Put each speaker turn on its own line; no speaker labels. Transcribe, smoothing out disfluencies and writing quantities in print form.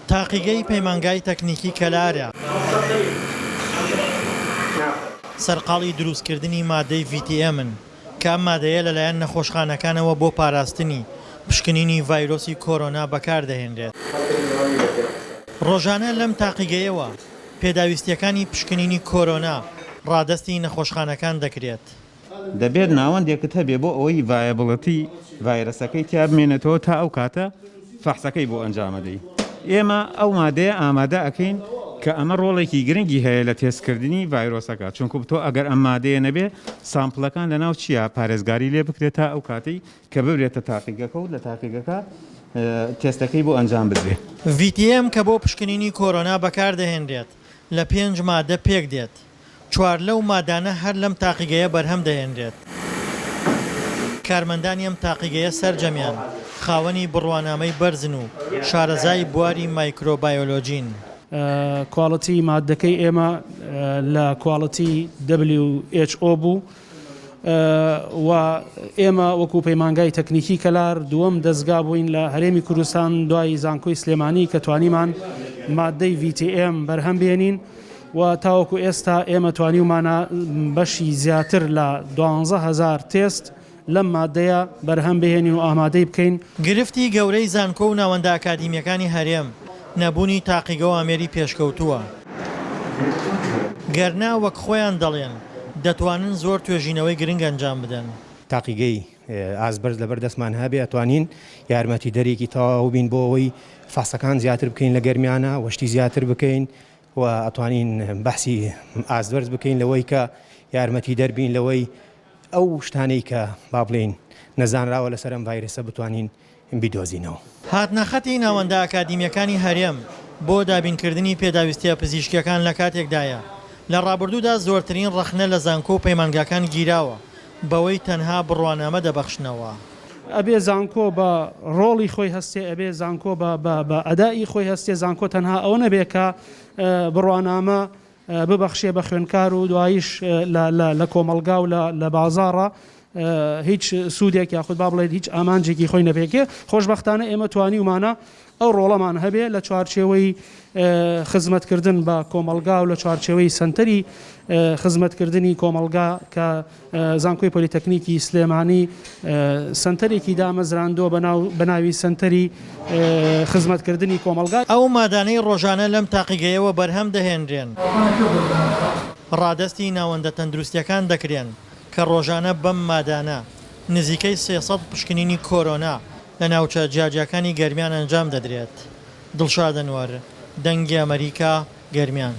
تاقیگەی پەیمانگای تەکنیکی کەلارە سەرقاڵی دروستکردنی مادەی VTMن کە ئەم مادەیە لەلایەن نەخۆشخانەکانەوە بۆ پاراستنی پشکنینی ڤایرۆسی کۆرۆنا بەکاردەهێنرێت. ڕۆژانە لەم تاقیگەیەوە پێداویستیەکانی پشکنینی کۆرۆنا ڕادەستی نەخۆشخانەکان دەکرێت.
دەبێت ناوەندێکت هەبێ بۆ ئەوەی ڤایەبڵەتی ڤایرەسەکەی تیا بمێنێتەوە تا ئەو کاتە فەحسەکەی بۆ ئەنجامەدەی. ئێمە ئەو مادەیە ئامادە ئەکەین کە ئەمە ڕۆڵێکی گرنگی هەیە لە تێستکردنی ڤایرۆسەکە، چونکو تۆ ئەگەر ئەم مادەیە نەبێ سامپڵەکان لەناو چیە پارێزگاری لێ بکرێت تا ئەو کاتەی کە ببرێتە تاقیگەکە و لە تاقیگەکە تێستەکەی بۆ ئەنجام بدرێت.
VTM کە بۆ پشکنینی کۆرۆنا بەکاردەهێنرێت لە 5 مادە پێک دێت. 4 لەو مادانە هەر لەم تاقیگەیە بەرهەم دەهێنرێت. کارمەندانی ئەم تاقیگەیە سەرجەمیان خاوەنی بڕوانامەی بەرزن و شارەزای بواری مایکرۆبایۆلۆجین.
کواڵەتی مادەکەی ئێمە لە کواڵەتی WHO بوو و ئێمە وەکو پەیمانگای تەکنیکی کەلار دووەم دەستگا بووین لە هەرێمی کوردستان دوای زانکۆی سلێمانی کە توانیمان مادەی VTM بەرهەم بێنین و تاوەکو ئێستا ئێمە توانیمانە بەشی زیاتر لە 12,000 تێست لەم مادەیە بەرهەم بهێنین و ئامادەی بکەین.
گرفتی گەورەی زانکۆ و ناوەندە ئاکادیمیەکانی هەرێم نەبوونی تاقیگە و ئامێری پێشکەوتووە. گەرنا وەک خۆیان دەڵێن دەتوانن زۆر توێژینەوەی گرنگ ئەنجام بدەن.
تاقیگەی ئازبەرز لەبەر دەستمان هەبێ ئەتوانین یارمەتی دەرێکی تەواو بین بۆ ئەوەی فاسەکان زیاتر بکەین لە گەرمیانە وەشتی زیاتر بکەین و ئەتوانین بەحسی ئازبەرز بکەین لەوەی کە یارمەتی دەربین لەوەی ئەو شتانەی کە با بڵێن نەزانراوە لەسەر ئەم ڤایرەسە بتوانین بیدۆزینەوە.
هاتنەخەتی ناوەندە ئاکادیمیەکانی هەرێم بۆ دابینکردنی پێداویستیە پزیشکیەکان لە کاتێکدایە لە ڕابردوودا زۆرترین ڕەخنە لە زانکۆ و پەیمانگاکان گیراوە بەوەی تەنها بڕوانامە دەبەخشنەوە.
ئەبێ زانکۆ بە ڕۆڵی خۆی هەستێ ئەبێ زانکۆ بە ئەدای خۆی هەستێ زانکۆ تەنها ئەوە نەبێ کە بڕوانامە ببەخشێ بە خوێنکار و دواییش لە کۆمەلگا و لە بازاڕە هیچ سوودێک یاخود با بڵێت هیچ ئامانجێکی خۆی نەبێکێ. خۆشبەختانە ئێمە توانیمانە ئەو ڕۆڵەمان هەبێ لە چوارچێوەی خزمەتکردن بە کۆمەلگا و لە چوارچێوەی سنتەری خزمەتکردنی کۆمەلگا کە زانکۆی پۆلیتەکنیکی سلێمانی سنتەرێکی دامەزراندۆ بە ناوی سنتەری خزمەتکردنی کۆمەلگا.
ئەو مادانەی ڕۆژانە لەم تاقیگەیەوە بەرهەم دەهێنرێن ڕادەستی ناوەندە تەندروستیەکان دەکرێن کە ڕۆژانە بەم مادانە نزیکەی 300 پشکنینی کۆرۆنا لە ناوچە جیاجیەکانی گەرمیان ئەنجام دەدرێت. دڵشاد ئەنوەر، دەنگی ئەمریکا، گەرمیان.